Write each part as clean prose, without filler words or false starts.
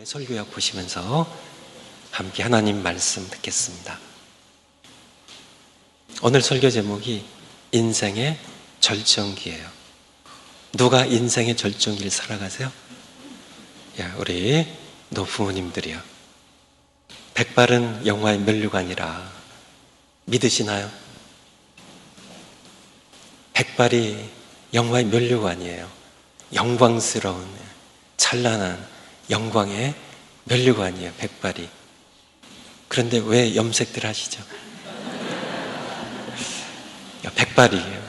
설교약 보시면서 함께 하나님 말씀 듣겠습니다. 오늘 설교 제목이 인생의 절정기예요. 누가 인생의 절정기를 살아가세요? 우리 노부모님들이요. 백발은 영화의 면류관이라 믿으시나요? 백발이 영화의 면류관이에요. 영광스러운 찬란한 영광의 면류관이에요, 백발이. 그런데 왜 염색들 하시죠? 백발이에요.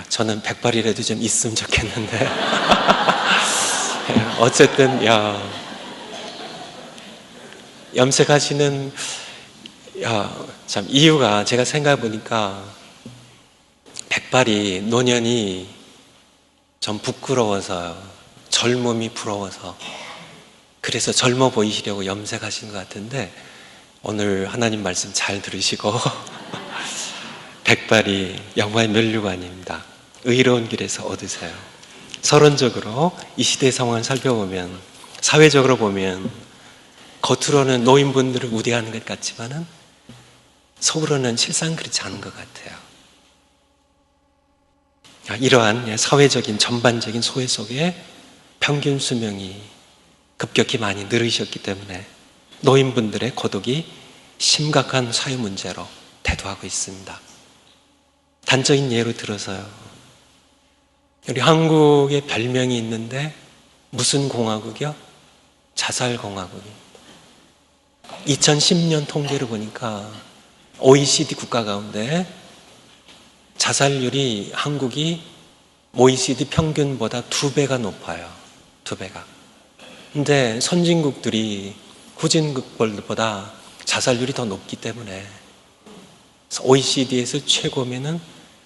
저는 백발이라도 좀 있으면 좋겠는데. 어쨌든, 염색하시는, 참, 이유가 제가 생각해 보니까, 백발이, 노년이 좀 부끄러워서요. 젊음이 부러워서. 그래서 젊어 보이시려고 염색하신 것 같은데, 오늘 하나님 말씀 잘 들으시고, 백발이 영화의 면류관입니다. 의로운 길에서 얻으세요. 서론적으로 이 시대의 상황을 살펴보면, 사회적으로 보면, 겉으로는 노인분들을 우대하는 것 같지만은, 속으로는 실상 그렇지 않은 것 같아요. 이러한 사회적인 전반적인 소외 속에 평균 수명이 급격히 많이 늘으셨기 때문에 노인분들의 고독이 심각한 사회 문제로 대두하고 있습니다. 단적인 예로 들어서요. 우리 한국에 별명이 있는데 무슨 공화국이요? 자살공화국입니다. 2010년 통계를 보니까 OECD 국가 가운데 자살률이 한국이 OECD 평균보다 2배가 높아요. 2배가. 근데 선진국들이 후진국들보다 자살률이 더 높기 때문에 OECD에서 최고면은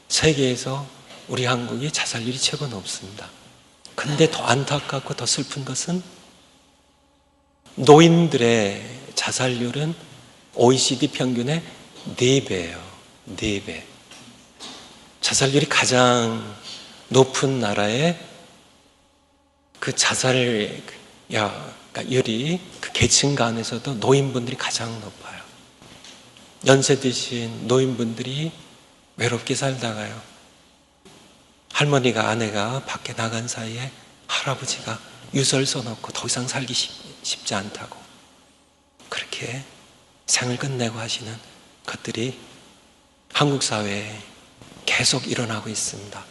세계에서 우리 한국이 자살률이 최고 높습니다. 근데 더 안타깝고 더 슬픈 것은 노인들의 자살률은 OECD 평균의 4배예요. 4배. 자살률이 가장 높은 나라의 그 자살률이 그 계층 간에서도 노인분들이 가장 높아요. 연세 드신 노인분들이 외롭게 살다가요. 할머니가 아내가 밖에 나간 사이에 할아버지가 유서를 써놓고 더 이상 살기 쉽지 않다고 그렇게 생을 끝내고 하시는 것들이 한국 사회에 계속 일어나고 있습니다.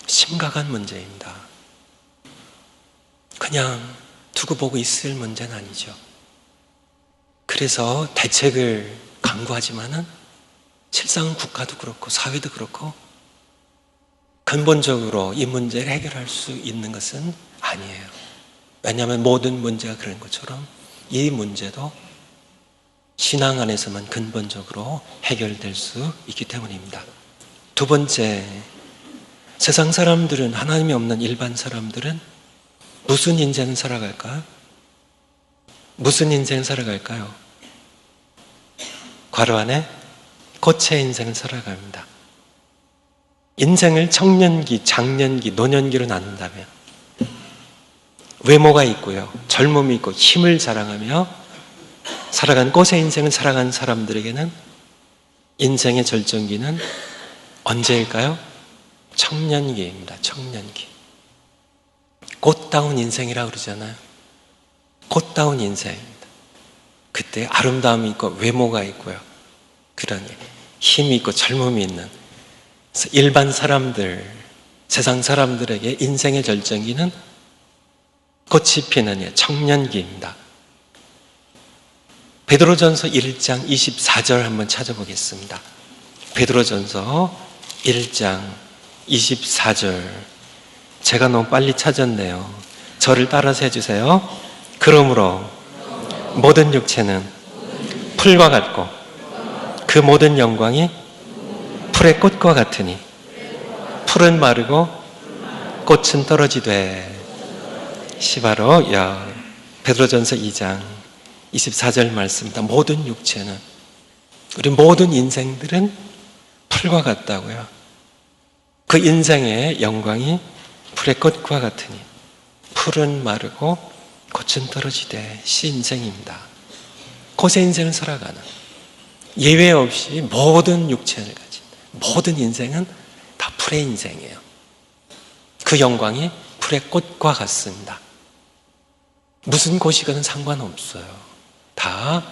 심각한 문제입니다. 그냥 두고 보고 있을 문제는 아니죠. 그래서 대책을 강구하지만은 실상은 국가도 그렇고 사회도 그렇고 근본적으로 이 문제를 해결할 수 있는 것은 아니에요. 왜냐하면 모든 문제가 그런 것처럼 이 문제도 신앙 안에서만 근본적으로 해결될 수 있기 때문입니다. 두 번째, 세상 사람들은, 하나님이 없는 일반 사람들은 무슨 인생을 살아갈까요? 무슨 인생을 살아갈까요? 괄호 안에 고체 인생을 살아갑니다. 인생을 청년기, 장년기, 노년기로 나눈다면 외모가 있고요, 젊음이 있고 힘을 자랑하며 살아간 꽃의 인생을 살아간 사람들에게는 인생의 절정기는 언제일까요? 청년기입니다. 청년기. 꽃다운 인생이라고 그러잖아요. 꽃다운 인생입니다. 그때 아름다움이 있고 외모가 있고요, 그런 힘이 있고 젊음이 있는 일반 사람들, 세상 사람들에게 인생의 절정기는 꽃이 피는 청년기입니다. 베드로전서 1장 24절 한번 찾아보겠습니다. 베드로전서 1장 24절. 제가 너무 빨리 찾았네요. 저를 따라서 해주세요. 그러므로 모든 육체는 풀과 같고 그 모든 영광이 풀의 꽃과 같으니 풀은 마르고 꽃은 떨어지되 시바로 베드로전서 2장 24절 말씀입니다. 모든 육체는, 우리 모든 인생들은 풀과 같다고요. 그 인생의 영광이 풀의 꽃과 같으니 풀은 마르고 꽃은 떨어지되 시 인생입니다. 곳의 인생을 살아가는, 예외 없이 모든 육체를 가진 모든 인생은 다 풀의 인생이에요. 그 영광이 풀의 꽃과 같습니다. 무슨 곳이건 상관없어요. 다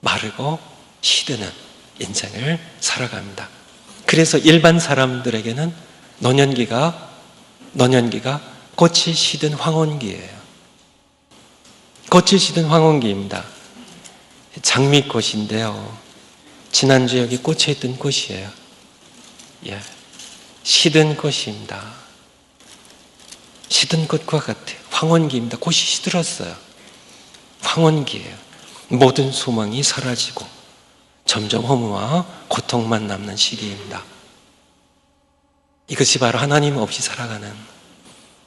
마르고 시드는 인생을 살아갑니다. 그래서 일반 사람들에게는 노년기가 꽃이 시든 황혼기예요. 꽃이 시든 황혼기입니다. 장미꽃인데요, 지난주 여기 꽂혀 있던 꽃이에요. 예, 시든 꽃입니다. 시든 꽃과 같아요. 황혼기입니다. 꽃이 시들었어요. 황혼기예요. 모든 소망이 사라지고 점점 허무와 고통만 남는 시기입니다. 이것이 바로 하나님 없이 살아가는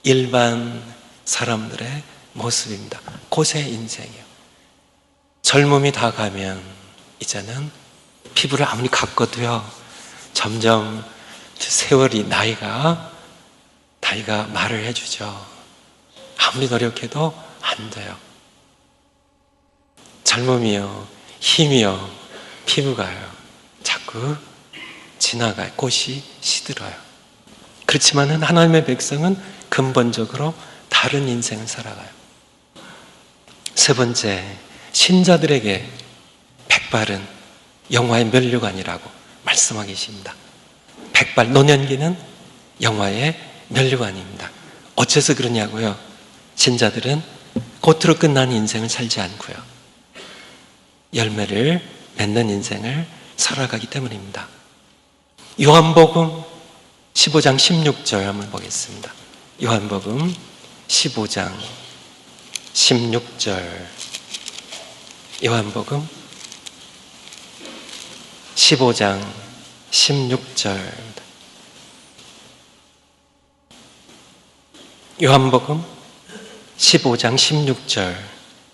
일반 사람들의 모습입니다. 꽃의 인생이에요. 젊음이 다 가면 이제는 피부를 아무리 깎아도요, 점점 세월이 나이가 말을 해주죠. 아무리 노력해도 안 돼요. 젊음이요, 힘이요, 피부가요, 자꾸 지나가요. 꽃이 시들어요. 그렇지만 하나님의 백성은 근본적으로 다른 인생을 살아가요. 세 번째, 신자들에게 백발은 영화의 면류관이라고 말씀하고 계십니다. 백발, 노년기는 영화의 면류관입니다. 어째서 그러냐고요? 신자들은 겉으로 끝난 인생을 살지 않고요, 열매를 맺는 인생을 살아가기 때문입니다. 요한복음 15장 16절 한번 보겠습니다. 요한복음 15장 16절. 요한복음 15장 16절. 요한복음 15장 16절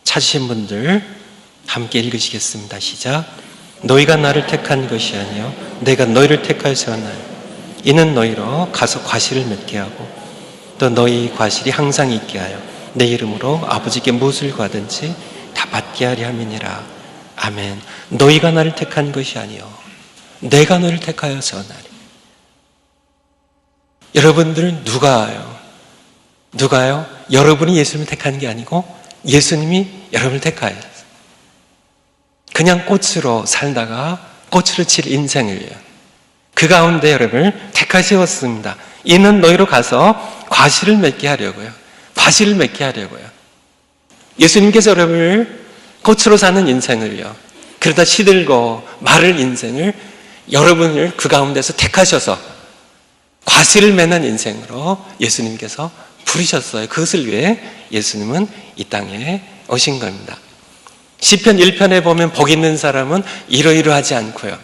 찾으신 분들 함께 읽으시겠습니다. 시작. 너희가 나를 택한 것이 아니요 내가 너희를 택하여 세웠나니 이는 너희로 가서 과실을 맺게 하고 또 너희 과실이 항상 있게 하여 내 이름으로 아버지께 무엇을 구하든지 다 받게 하려 함이니라. 아멘. 너희가 나를 택한 것이 아니요 내가 너희를 택하여 세웠나니. 여러분들은 누가요? 여러분이 예수님을 택한 게 아니고 예수님이 여러분을 택하여 그냥 꽃으로 살다가 꽃으로 칠 인생을요, 그 가운데 여러분을 택하여 세웠습니다. 이는 너희로 가서 과실을 맺게 하려고요. 과실을 맺게 하려고요. 예수님께서 여러분을 꽃으로 사는 인생을요, 그러다 시들고 마를 인생을 여러분을 그 가운데서 택하셔서 과실을 맺는 인생으로 예수님께서 부르셨어요. 그것을 위해 예수님은 이 땅에 오신 겁니다. 시편 1편에 보면 복 있는 사람은 이러이러하지 않고요,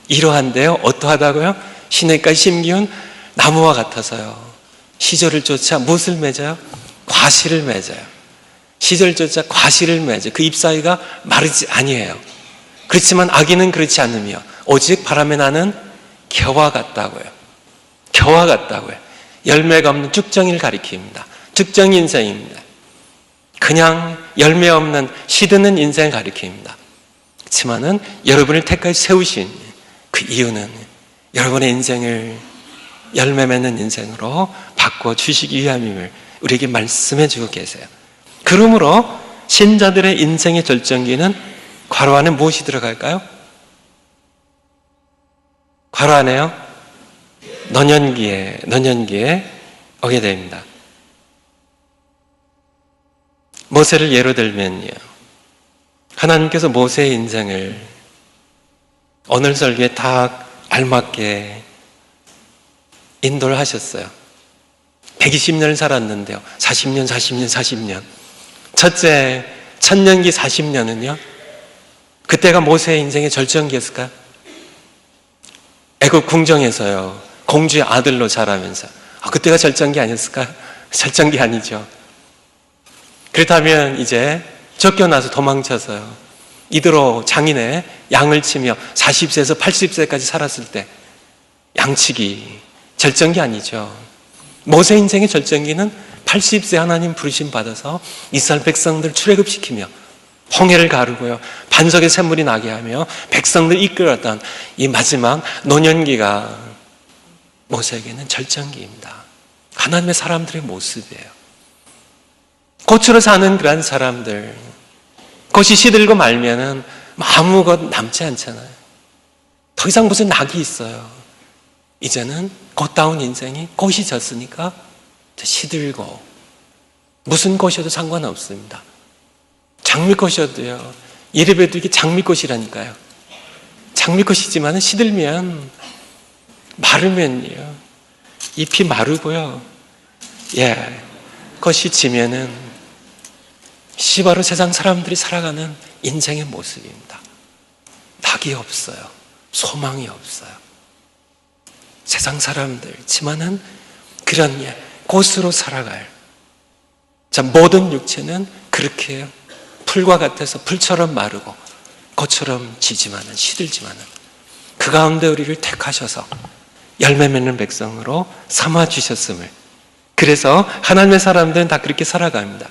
이러한데요, 어떠하다고요? 시냇가에 심기운 나무와 같아서요, 시절을 쫓아 무엇을 맺어요? 과실을 맺어요. 시절을 쫓아 과실을 맺어요. 그 잎사귀가 마르지 아니에요. 그렇지만 악인은 그렇지 않으며 오직 바람에 나는 겨와 같다고요. 겨와 같다고요. 열매가 없는 쭉정이를 가리킵니다. 쭉정이 인생입니다. 그냥 열매 없는 시드는 인생을 가리킵니다. 그렇지만은 여러분을 택하여 세우신 그 이유는 여러분의 인생을 열매 맺는 인생으로 바꿔주시기 위함임을 우리에게 말씀해 주고 계세요. 그러므로 신자들의 인생의 절정기는 괄호 안에 무엇이 들어갈까요? 괄호 안에요? 노년기에 오게 됩니다. 모세를 예로 들면요, 하나님께서 모세의 인생을 오늘 설교에 다 알맞게 인도를 하셨어요. 120년을 살았는데요, 40년. 첫째 천년기 40년은요, 그때가 모세의 인생의 절정기였을까요? 애굽 궁정에서요, 공주의 아들로 자라면서 그때가 절정기 아니었을까요? 절정기 아니죠. 그렇다면 이제 쫓겨나서 도망쳐서요, 이대로 장인의 양을 치며 40세에서 80세까지 살았을 때 양치기 절정기 아니죠. 모세 인생의 절정기는 80세 하나님 부르심 받아서 이스라엘 백성들 출애굽시키며 홍해를 가르고요, 반석의 샘물이 나게 하며 백성들 이끌었던 이 마지막 노년기가 모세에게는 절정기입니다. 하나님의 사람들의 모습이에요. 꽃으로 사는 그런 사람들, 꽃이 시들고 말면은 아무것 남지 않잖아요. 더 이상 무슨 낙이 있어요. 이제는 꽃다운 인생이 꽃이 졌으니까 시들고, 무슨 꽃이어도 상관없습니다. 장미꽃이어도요, 이래봬도 이게 장미꽃이라니까요. 장미꽃이지만 시들면, 마르면요, 잎이 마르고요, 꽃이 지면은 바로 세상 사람들이 살아가는 인생의 모습입니다. 낙이 없어요. 소망이 없어요. 세상 사람들지만은 그런 꽃으로 살아갈, 모든 육체는 그렇게 풀과 같아서 풀처럼 마르고 꽃처럼 지지만은, 시들지만은 그 가운데 우리를 택하셔서 열매 맺는 백성으로 삼아주셨음을, 그래서 하나님의 사람들은 다 그렇게 살아갑니다.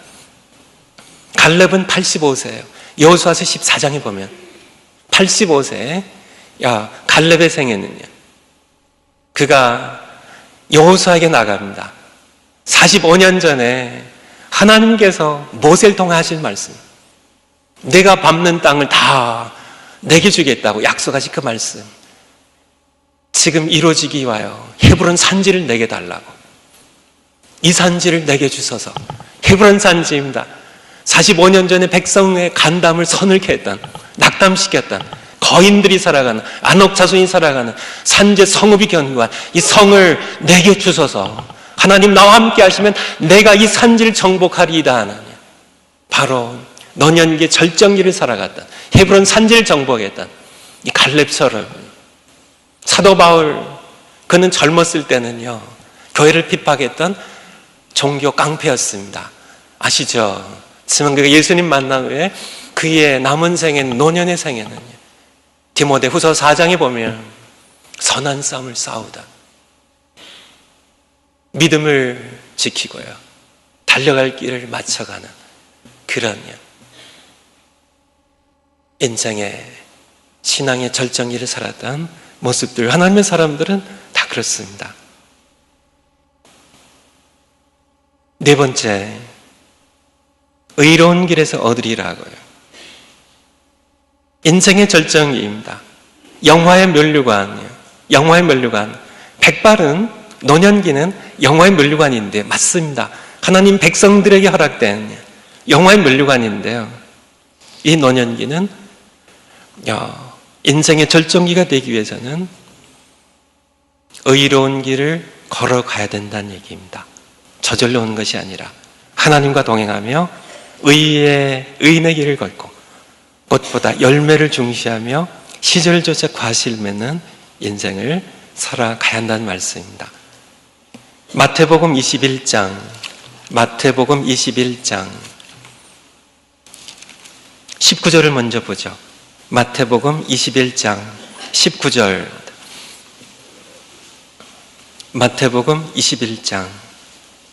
갈렙은 85세예요. 여호수아서 14장에 보면 85세에 갈렙의 생애는요, 그가 여호수아에게 나갑니다. 45년 전에 하나님께서 모세를 통해 하신 말씀, 내가 밟는 땅을 다 내게 주겠다고 약속하신 그 말씀, 지금 이루어지기 와요. 헤브론 산지를 내게 달라고. 이 산지를 내게 주소서. 헤브론 산지입니다. 45년 전에 백성의 간담을 서늘케 했던, 낙담시켰던, 거인들이 살아가는, 안옥 자손이 살아가는 산지 성읍이 견고한 이 성을 내게 주소서. 하나님 나와 함께 하시면 내가 이 산지를 정복하리이다 하나님. 바로 노년기의 절정기를 살아갔던, 헤브론 산지를 정복했던 이 갈렙처럼, 사도 바울, 그는 젊었을 때는요, 교회를 핍박했던 종교 깡패였습니다. 아시죠? 하지만 그가 예수님 만난 후에 그의 남은 생애는, 노년의 생애는요, 디모데후서 4장에 보면 선한 싸움을 싸우다, 믿음을 지키고요, 달려갈 길을 맞춰가는 그런 인생의 신앙의 절정기를 살았던 모습들, 하나님의 사람들은 다 그렇습니다. 네 번째, 의로운 길에서 얻으리라고요. 인생의 절정기입니다. 영화의 면류관이에요. 영화의 면류관. 백발은, 노년기는 영화의 면류관인데, 맞습니다. 하나님 백성들에게 허락된 영화의 면류관인데요, 이 노년기는 인생의 절정기가 되기 위해서는 의로운 길을 걸어가야 된다는 얘기입니다. 저절로 오는 것이 아니라 하나님과 동행하며 의인의 길을 걷고 꽃보다 열매를 중시하며 시절조차 과실 맺는 인생을 살아가야 한다는 말씀입니다. 마태복음 21장 19절을 먼저 보죠. 마태복음 21장 19절. 마태복음 21장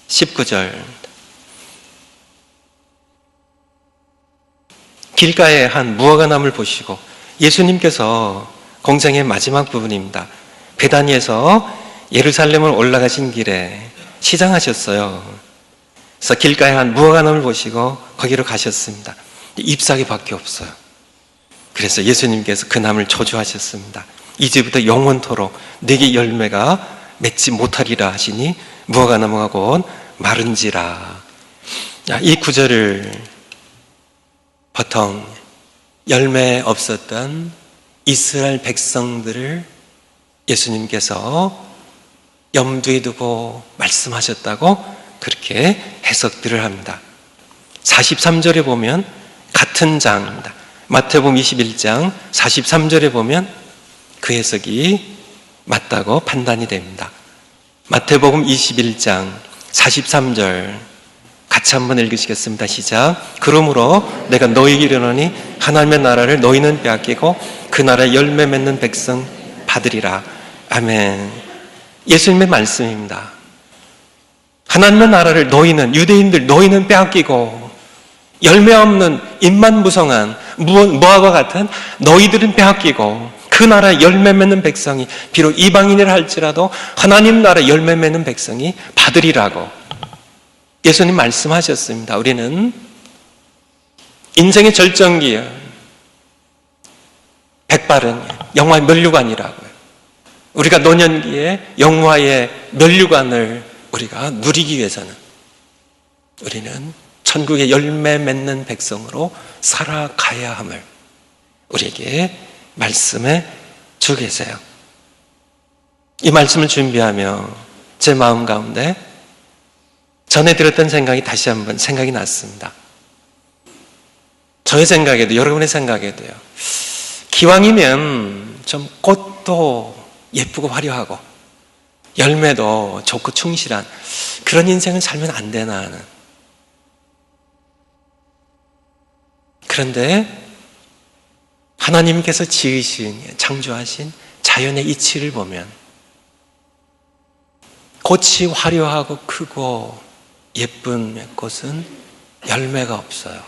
19절. 길가에 한 무화과나무를 보시고, 예수님께서 공생의 마지막 부분입니다. 베다니에서 예루살렘을 올라가신 길에 시장하셨어요. 그래서 길가에 한 무화과나무를 보시고 거기로 가셨습니다. 잎사귀 밖에 없어요. 그래서 예수님께서 그 나무를 저주하셨습니다. 이제부터 영원토록 내게 열매가 맺지 못하리라 하시니 무화과나무가 곧 마른지라. 이 구절을 보통 열매 없었던 이스라엘 백성들을 예수님께서 염두에 두고 말씀하셨다고 그렇게 해석들을 합니다. 43절에 보면 같은 장입니다. 마태복음 21장 43절에 보면 그 해석이 맞다고 판단이 됩니다. 마태복음 21장 43절 같이 한번 읽으시겠습니다. 시작. 그러므로 내가 너희에게 이르노니 하나님의 나라를 너희는 빼앗기고 그 나라의 열매 맺는 백성 받으리라. 아멘. 예수님의 말씀입니다. 하나님의 나라를 너희는, 유대인들 너희는 빼앗기고 열매 없는 입만 무성한 무화과 같은 너희들은 빼앗기고 그 나라의 열매 맺는 백성이 비록 이방인이라 할지라도 하나님 나라 열매 맺는 백성이 받으리라고 예수님 말씀하셨습니다. 우리는 인생의 절정기에 백발은 영화의 면류관이라고요. 우리가 노년기에 영화의 면류관을 우리가 누리기 위해서는 우리는 천국의 열매 맺는 백성으로 살아가야 함을 우리에게 말씀해 주고 계세요. 이 말씀을 준비하며 제 마음 가운데 전에 들었던 생각이 다시 한번 생각이 났습니다. 저의 생각에도 여러분의 생각에도요. 기왕이면 좀 꽃도 예쁘고 화려하고 열매도 좋고 충실한 그런 인생을 살면 안 되나 하는. 그런데 하나님께서 지으신, 창조하신 자연의 이치를 보면 꽃이 화려하고 크고 예쁜 꽃은 열매가 없어요.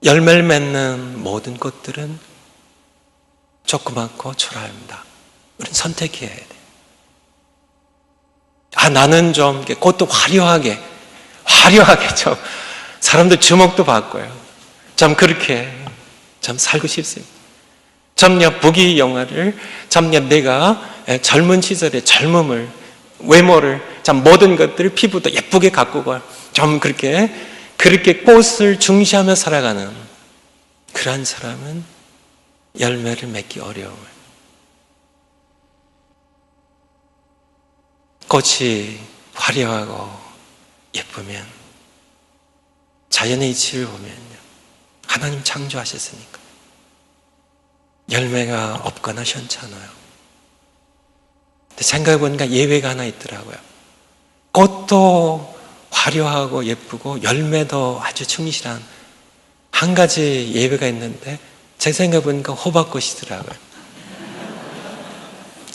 열매를 맺는 모든 꽃들은 조그맣고 초라합니다. 우리는 선택해야 돼요. 나는 좀 꽃도 화려하게 좀 사람들 주목도 받고요. 좀 그렇게 좀 살고 싶습니다. 좀요 부귀 영화를 좀요 내가 젊은 시절의 젊음을 외모를 참 모든 것들을 피부도 예쁘게 가꾸고 좀 그렇게 꽃을 중시하며 살아가는 그러한 사람은 열매를 맺기 어려워요. 꽃이 화려하고 예쁘면 자연의 이치를 보면요. 하나님 창조하셨으니까 열매가 없거나 현찮아요. 근데 생각해보니까 예외가 하나 있더라고요. 꽃도 화려하고 예쁘고 열매도 아주 충실한 한 가지 예외가 있는데 제 생각해보니까 호박꽃이더라고요.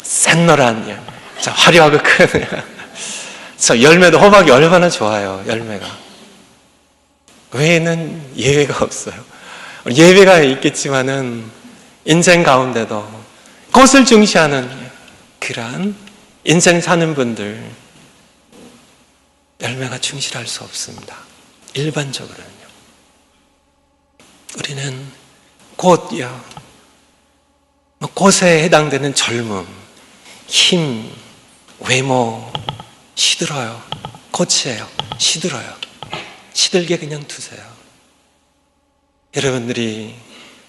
샛노란 화려하고 큰 열매도 호박이 얼마나 좋아요. 열매가 외에는 예외가 없어요. 예외가 있겠지만은 인생 가운데도 꽃을 중시하는 그러한 인생 사는 분들 열매가 충실할 수 없습니다. 일반적으로는요. 우리는 꽃이요. 꽃에 해당되는 젊음, 힘, 외모 시들어요. 꽃이에요. 시들어요. 시들게 그냥 두세요. 여러분들이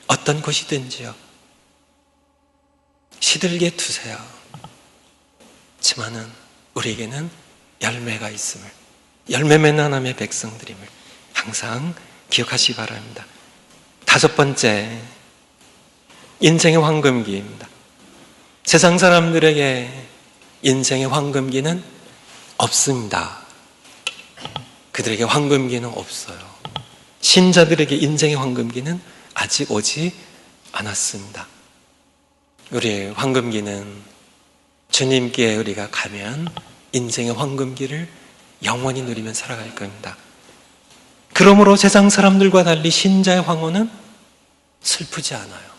어떤 꽃이든지요. 시들게 두세요. 하지만은 우리에게는 열매가 있음을, 열매 맺는 하나님의 백성들임을 항상 기억하시기 바랍니다. 다섯 번째, 인생의 황금기입니다. 세상 사람들에게 인생의 황금기는 없습니다. 그들에게 황금기는 없어요. 신자들에게 인생의 황금기는 아직 오지 않았습니다. 우리의 황금기는 주님께 우리가 가면 인생의 황금기를 영원히 누리며 살아갈 겁니다. 그러므로 세상 사람들과 달리 신자의 황혼은 슬프지 않아요.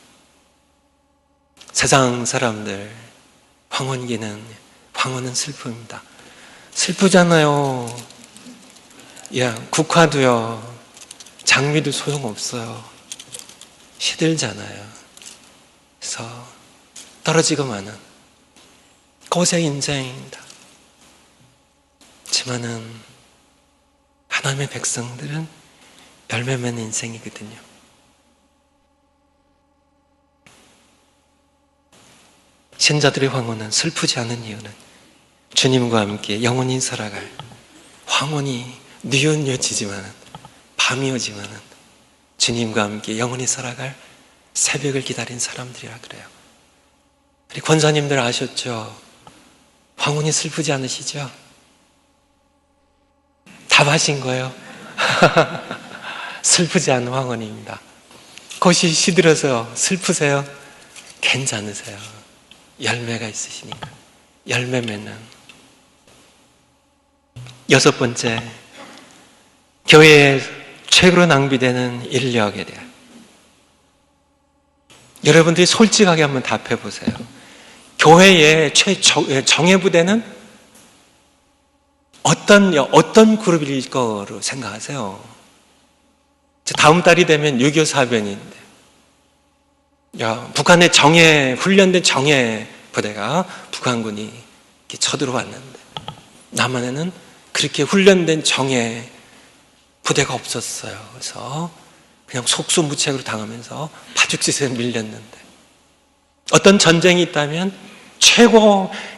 세상 사람들 황혼은 슬픕니다. 슬프잖아요. 국화도요, 장미도 소용없어요. 시들잖아요. 그래서 떨어지고 마는 꽃의 인생입니다. 하지만은 하나님의 백성들은 열매 맺는 인생이거든요. 신자들의 황혼은 슬프지 않은 이유는 주님과 함께 영원히 살아갈 황혼이 뉘엿뉘어지지만은 밤이 오지만은 주님과 함께 영원히 살아갈 새벽을 기다린 사람들이라 그래요. 우리 권사님들 아셨죠? 황혼이 슬프지 않으시죠? 답하신 거예요. 슬프지 않은 황혼입니다. 꽃이 시들어서 슬프세요? 괜찮으세요. 열매가 있으시니까. 열매 맺는 여섯 번째, 교회에 최고로 낭비되는 인력에 대한. 여러분들이 솔직하게 한번 답해 보세요. 교회의 정예부대는 어떤 그룹일 거로 생각하세요? 다음 달이 되면 6.25 사변인데, 북한의 훈련된 정예 부대가 북한군이 이렇게 쳐들어왔는데, 남한에는 그렇게 훈련된 정예 부대가 없었어요. 그래서 그냥 속수무책으로 당하면서 파죽지세에 밀렸는데, 어떤 전쟁이 있다면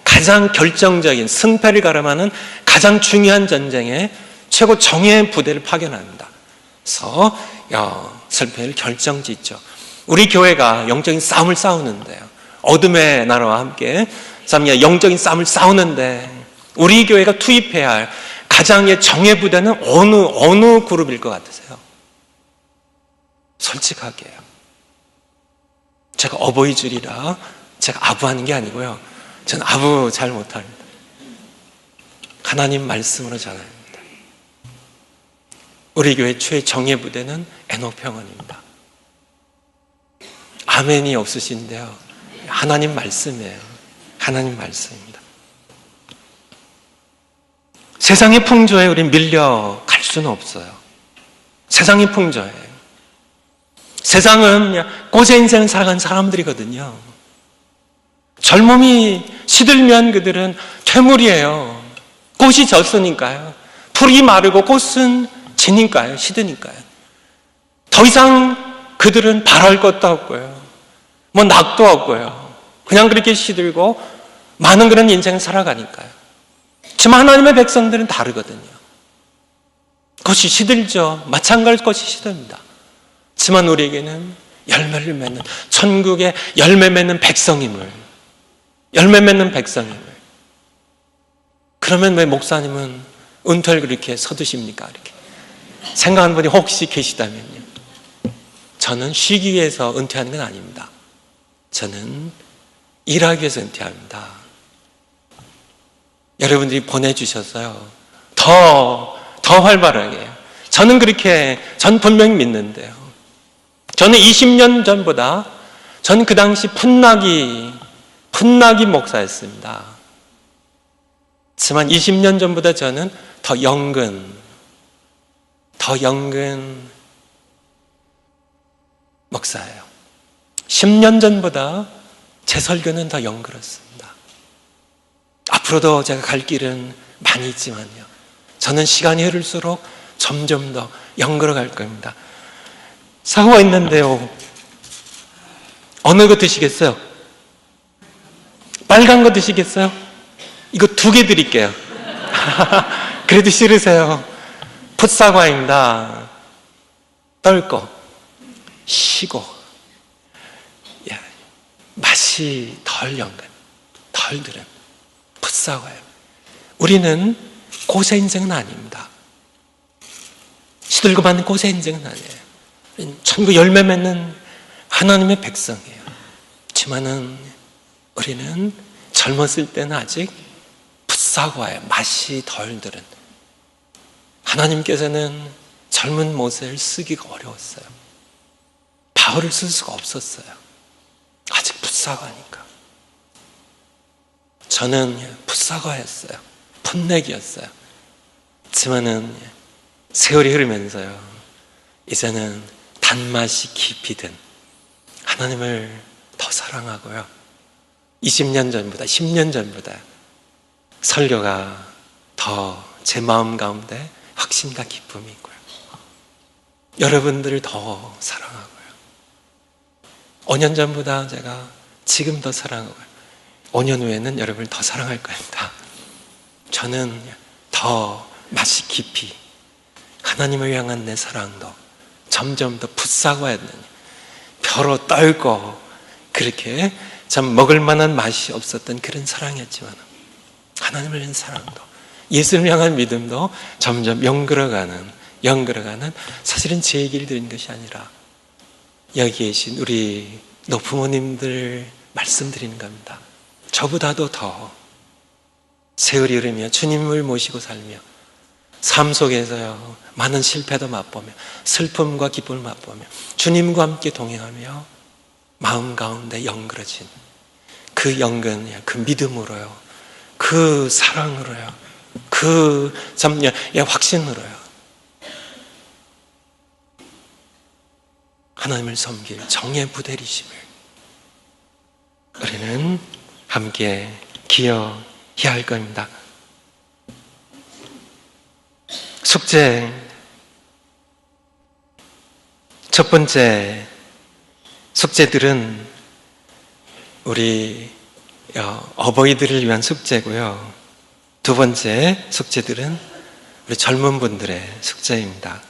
가장 결정적인 승패를 가름하는 가장 중요한 전쟁에 최고 정예 부대를 파견합니다. 그래서 승패를 결정짓죠. 우리 교회가 영적인 싸움을 싸우는데요, 어둠의 나라와 함께 영적인 싸움을 싸우는데, 우리 교회가 투입해야 할 가장의 정예 부대는 어느 그룹일 것 같으세요? 솔직하게요. 제가 어버이줄이라 제가 아부하는 게 아니고요, 저는 아부 잘 못합니다. 하나님 말씀으로 전합니다. 우리 교회 최정예 부대는 애녹평원입니다. 아멘이 없으신데요, 하나님 말씀이에요. 하나님 말씀입니다. 세상의 풍조에 우린 밀려갈 수는 없어요. 세상의 풍조에. 세상은 꽃의 인생을 살아간 사람들이거든요. 젊음이 시들면 그들은 퇴물이에요. 꽃이 졌으니까요. 풀이 마르고 꽃은 지니까요. 시드니까요. 더 이상 그들은 바랄 것도 없고요, 낙도 없고요. 그냥 그렇게 시들고 많은 그런 인생을 살아가니까요. 하지만 하나님의 백성들은 다르거든요. 꽃이 시들죠. 마찬가지로 꽃이 시듭니다. 하지만 우리에게는 열매를 맺는, 천국의 열매 맺는 백성임을, 열매 맺는 백성임을. 그러면 왜 목사님은 은퇴를 그렇게 서두십니까? 이렇게 생각하는 분이 혹시 계시다면요, 저는 쉬기 위해서 은퇴하는 건 아닙니다. 저는 일하기 위해서 은퇴합니다. 여러분들이 보내주셔서요, 더 활발하게. 저는 분명히 믿는데요, 저는 20년 전보다, 저는 그 당시 풋나기 목사였습니다. 하지만 20년 전보다 저는 더 연근 목사예요. 10년 전보다 제 설교는 더 연그렇습니다. 앞으로도 제가 갈 길은 많이 있지만요, 저는 시간이 흐를수록 점점 더 연그러 갈 겁니다. 사고가 있는데요, 어느 거 드시겠어요? 빨간 거 드시겠어요? 이거 2개 드릴게요. 그래도 싫으세요? 풋사과입니다. 떨고 시고, 맛이 덜 연근, 덜 들은 풋사과예요. 우리는 꽃의 인생은 아닙니다. 시들고 많은 꽃의 인생은 아니에요. 천국 열매 맺는 하나님의 백성이에요. 하지만은 우리는 젊었을 때는 아직 풋사과예요. 맛이 덜 들은. 하나님께서는 젊은 모세를 쓰기가 어려웠어요. 바울을 쓸 수가 없었어요. 아직 풋사과니까. 저는 풋사과였어요. 풋내기였어요. 하지만은 세월이 흐르면서요, 이제는 단맛이 깊이 든 하나님을 더 사랑하고요, 20년 전보다 10년 전보다 설교가 더 제 마음 가운데 확신과 기쁨이 있고요, 여러분들을 더 사랑하고요, 5년 전보다 제가 지금 더 사랑하고요, 5년 후에는 여러분을 더 사랑할 겁니다. 저는 더 맛이 깊이 하나님을 향한 내 사랑도 점점 더 풋사과였느니 벼로 떨고 그렇게 참 먹을 만한 맛이 없었던 그런 사랑이었지만, 하나님을 향한 사랑도, 예수를 향한 믿음도 점점 연그러가는, 사실은 제 얘기를 드린 것이 아니라 여기 계신 우리 노부모님들 말씀드리는 겁니다. 저보다도 더 세월이 흐르며 주님을 모시고 살며 삶 속에서요, 많은 실패도 맛보며 슬픔과 기쁨을 맛보며 주님과 함께 동행하며 마음 가운데 연그러진 그 연근, 그 믿음으로요, 그 사랑으로요, 그 확신으로요, 하나님을 섬길 정의 부대리심을 우리는 함께 기억해야 할 겁니다. 숙제 첫 번째 숙제들은 우리 어버이들을 위한 숙제고요. 두 번째 숙제들은 우리 젊은 분들의 숙제입니다.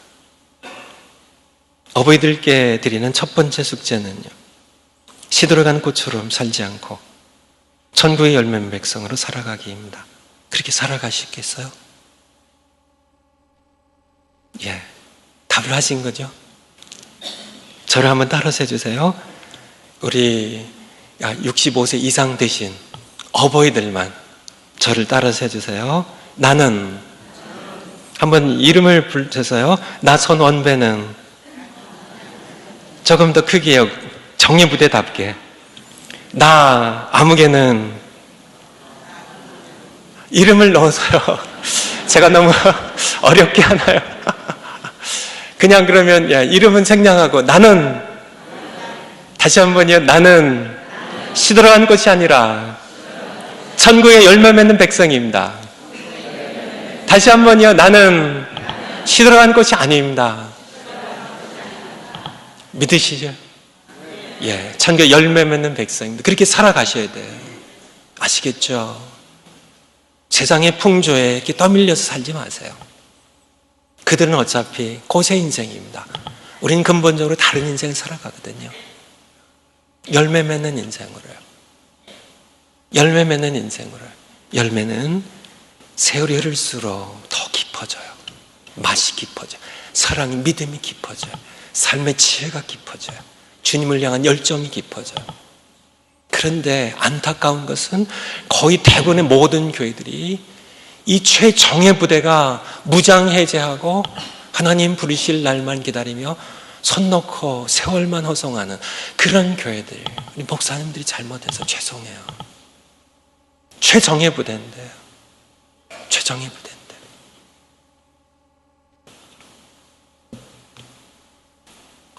어버이들께 드리는 첫 번째 숙제는요, 시들어 간 꽃처럼 살지 않고 천국의 열매 맺는 백성으로 살아가기입니다. 그렇게 살아가시겠어요? 예, 답을 하신 거죠? 저를 한번 따라서 해주세요. 우리 65세 이상 되신 어버이들만 저를 따라서 해주세요. 나는, 한번 이름을 불러서요. 나 손원배는, 조금 더 크게 해요. 정예부대답게. 나 아무개는, 이름을 넣어서요. 제가 너무 어렵게 하나요? 그냥 그러면 이름은 생략하고, 나는, 다시 한번요. 나는 시들어간 것이 아니라 천국의 열매 맺는 백성입니다. 다시 한번요. 나는 시들어간 것이 아닙니다. 믿으시죠? 예, 천국의 열매 맺는 백성입니다. 그렇게 살아가셔야 돼요. 아시겠죠? 세상의 풍조에 이렇게 떠밀려서 살지 마세요. 그들은 어차피 고세 인생입니다. 우리는 근본적으로 다른 인생을 살아가거든요. 열매 맺는 인생으로요. 열매 맺는 인생으로요. 열매는 세월이 흐를수록 더 깊어져요. 맛이 깊어져요. 사랑이, 믿음이 깊어져요. 삶의 지혜가 깊어져요. 주님을 향한 열정이 깊어져요. 그런데 안타까운 것은 거의 대부분의 모든 교회들이 이 최정예 부대가 무장 해제하고 하나님 부르실 날만 기다리며 손 놓고 세월만 허송하는 그런 교회들, 우리 목사님들이 잘못해서 죄송해요. 최정예 부대인데요. 최정예 부대인데.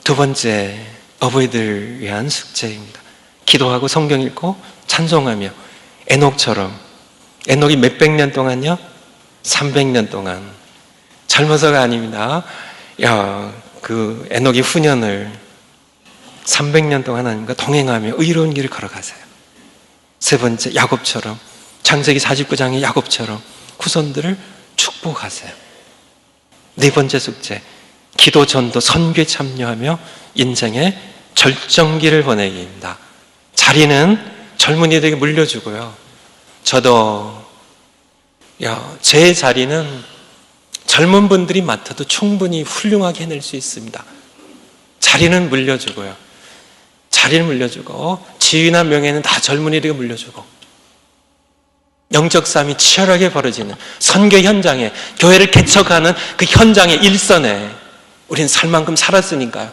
두 번째, 어버이들을 위한 숙제입니다. 기도하고 성경 읽고 찬송하며 에녹처럼, 에녹이 몇백 년 동안요? 300년 동안. 젊어서가 아닙니다. 그 에녹의 후년을 300년 동안 하나님과 동행하며 의로운 길을 걸어가세요. 세 번째, 야곱처럼, 창세기 49장의 야곱처럼 후손들을 축복하세요. 네 번째 숙제, 기도, 전도, 선교에 참여하며 인생의 절정기를 보내기입니다. 자리는 젊은이들에게 물려주고요. 저도 제 자리는 젊은 분들이 맡아도 충분히 훌륭하게 해낼 수 있습니다. 자리는 물려주고요. 자리를 물려주고 지위나 명예는 다 젊은이들에게 물려주고 영적 싸움이 치열하게 벌어지는 선교 현장에, 교회를 개척하는 그 현장의 일선에 우리는 살 만큼 살았으니까요.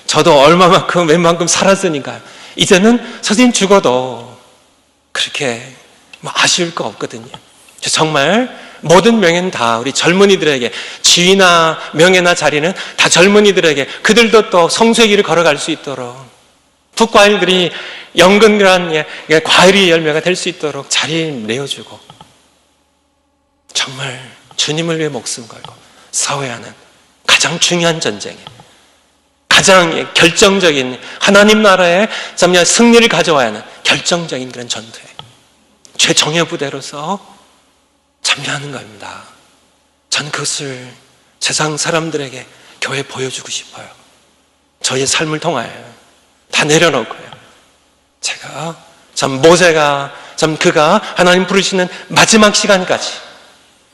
저도 얼마만큼 웬만큼 살았으니까요. 이제는 선생님 죽어도 그렇게 아쉬울 거 없거든요. 정말 모든 명예는 다 우리 젊은이들에게, 지위나 명예나 자리는 다 젊은이들에게, 그들도 또 성수의 길을 걸어갈 수 있도록, 풋과일들이 연근이란 과일의 열매가 될 수 있도록 자리 내어주고, 정말 주님을 위해 목숨 걸고 싸워야 하는 가장 중요한 전쟁에, 가장 결정적인 하나님 나라의 승리를 가져와야 하는 결정적인 그런 전투에 최정예 부대로서 참여하는 겁니다. 전 그것을 세상 사람들에게 교회에 보여주고 싶어요. 저의 삶을 통하여 다 내려놓고요. 제가 모세가 그가 하나님 부르시는 마지막 시간까지,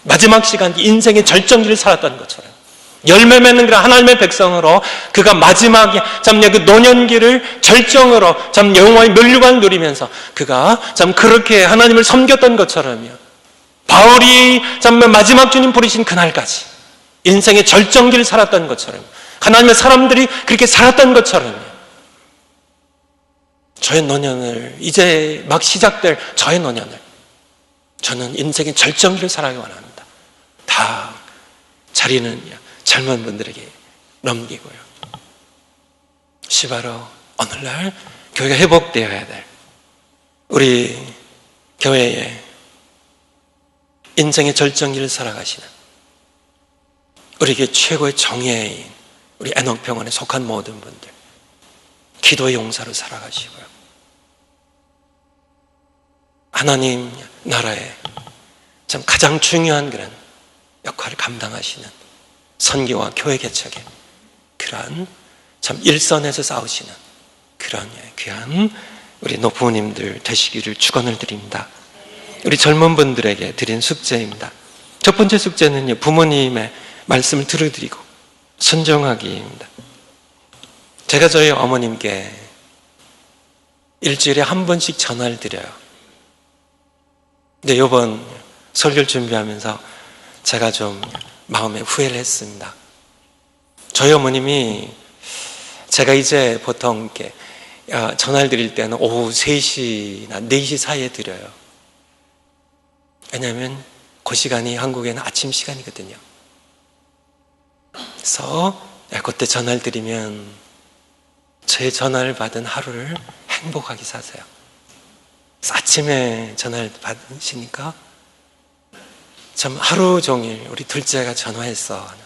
마지막 시간 인생의 절정기를 살았던 것처럼 열매 맺는 그런 하나님의 백성으로 그가 마지막에 그 노년기를 절정으로 영원히 멸류관을 누리면서 그가 그렇게 하나님을 섬겼던 것처럼요. 바울이 마지막 주님 부르신 그날까지 인생의 절정기를 살았던 것처럼, 하나님의 사람들이 그렇게 살았던 것처럼요. 저의 노년을, 이제 막 시작될 저의 노년을 저는 인생의 절정기를 살아가기 원합니다. 다 자리는 젊은 분들에게 넘기고요. 바로 오늘날 교회가 회복되어야 될, 우리 교회에 인생의 절정기를 살아가시는 우리에게 최고의 정예인 우리 애녹병원에 속한 모든 분들, 기도의 용사로 살아가시고요. 하나님 나라에 참 가장 중요한 그런 역할을 감당하시는 선교와 교회 개척에 그러한 참 일선에서 싸우시는 그런 귀한 우리 노부모님들 되시기를 축원을 드립니다. 우리 젊은 분들에게 드린 숙제입니다. 첫 번째 숙제는요, 부모님의 말씀을 들어드리고 순종하기입니다. 제가 저희 어머님께 일주일에 한 번씩 전화를 드려요. 근데 이번 설교를 준비하면서 제가 좀 마음에 후회를 했습니다. 저희 어머님이 제가 이제 보통 이렇게 전화를 드릴 때는 오후 3시나 4시 사이에 드려요. 왜냐하면 그 시간이 한국에는 아침 시간이거든요. 그래서 그때 전화를 드리면 제 전화를 받은 하루를 행복하게 사세요. 그래서 아침에 전화를 받으시니까 참 하루 종일 우리 둘째가 전화했어 하는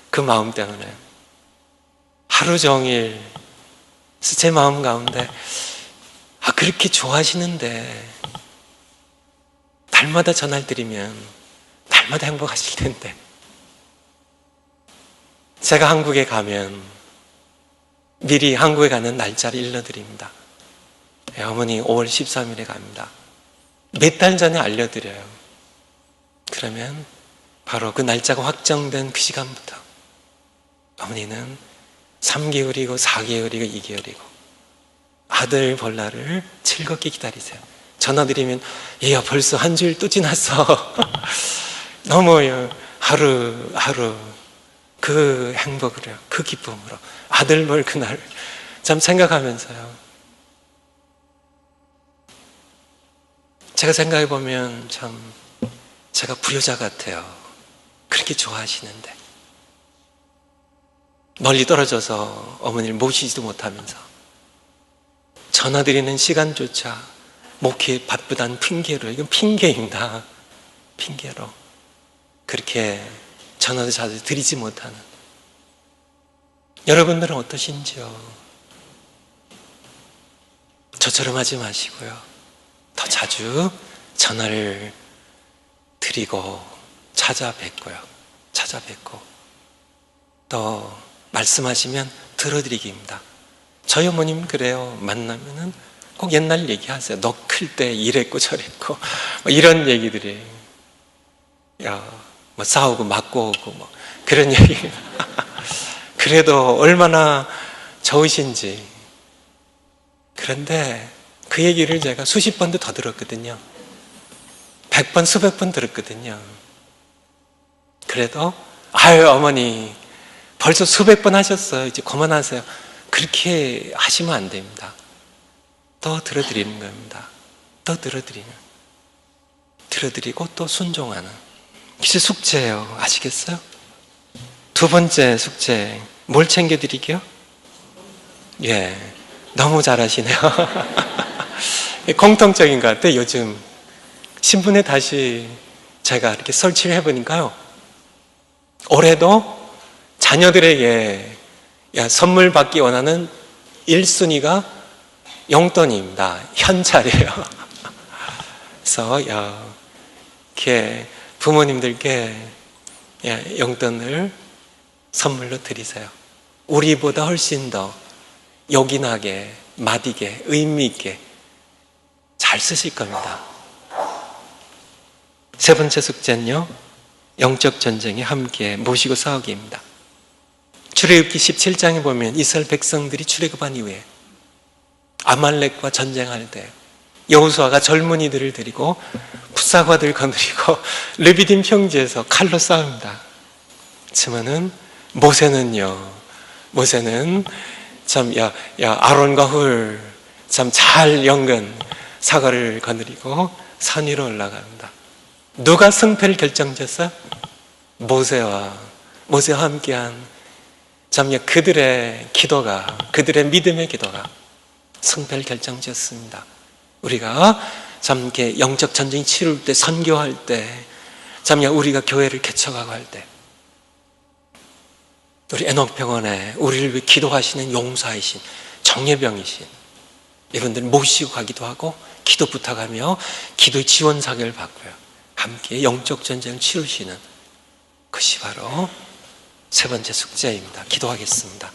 그 마음 때문에 하루 종일 제 마음 가운데 그렇게 좋아하시는데 날마다 전화를 드리면 날마다 행복하실 텐데, 제가 한국에 가면 미리 한국에 가는 날짜를 일러드립니다. 어머니 5월 13일에 갑니다. 몇 달 전에 알려드려요. 그러면 바로 그 날짜가 확정된 그 시간부터 어머니는 3개월이고 4개월이고 2개월이고 아들 볼 날을 즐겁게 기다리세요. 전화드리면 얘가 벌써 한 주일 또 지났어. 너무 하루 그 행복으로, 그 기쁨으로 아들 볼 그날 참 생각하면서요. 제가 생각해보면 참 제가 불효자 같아요. 그렇게 좋아하시는데 멀리 떨어져서 어머니를 모시지도 못하면서 전화드리는 시간조차 목회에 바쁘다는 핑계로, 이건 핑계입니다. 핑계로 그렇게 전화도 자주 드리지 못하는 여러분들은 어떠신지요? 저처럼 하지 마시고요, 더 자주 전화를 드리고 찾아뵙고 또 말씀하시면 들어드리기입니다. 저희 어머님 그래요. 만나면은 꼭 옛날 얘기하세요. 너 클 때 이랬고 저랬고 이런 얘기들이, 뭐 싸우고 맞고 오고 뭐 그런 얘기. 그래도 얼마나 좋으신지. 그런데 그 얘기를 제가 수십 번도 더 들었거든요. 100번 수백 번 들었거든요. 그래도 어머니 벌써 수백 번 하셨어요. 이제 그만하세요. 그렇게 하시면 안 됩니다. 더 들어드리는 겁니다. 더 들어드리고 또 순종하는. 이제 숙제예요. 아시겠어요? 두 번째 숙제, 뭘 챙겨드리게요? 너무 잘하시네요. 공통적인 것 같아요. 요즘 신문에 다시 제가 이렇게 설치를 해보니까요, 올해도 자녀들에게 선물 받기 원하는 1순위가 용돈입니다. 현찰이에요. 그래서 이렇게 부모님들께 용돈을 선물로 드리세요. 우리보다 훨씬 더 요긴하게, 맛있게, 의미 있게 잘 쓰실 겁니다. 세 번째 숙제는요, 영적 전쟁에 함께 모시고 싸우기입니다. 출애굽기 17장에 보면 이스라엘 백성들이 출애굽한 이후에 아말렉과 전쟁할 때 여호수아가 젊은이들을 데리고 풋사과들 거느리고 르비딤 평지에서 칼로 싸웁니다. 그렇지만은 모세는 참 아론과 훌 참 잘 연근 사과를 거느리고 산 위로 올라갑니다. 누가 승패를 결정졌어요? 모세와 함께한 참 그들의 기도가, 그들의 믿음의 기도가 승패를 결정지었습니다. 우리가 참 이렇게 영적 전쟁이 치룰 때, 선교할 때, 참 우리가 교회를 개척하고 할 때, 우리 애녹병원에 우리를 위해 기도하시는 용사이신, 정예병이신 이분들 모시고 가기도 하고 기도 부탁하며 기도의 지원 사격을 받고요. 함께 영적 전쟁을 치르시는 것이 바로 세 번째 숙제입니다. 기도하겠습니다.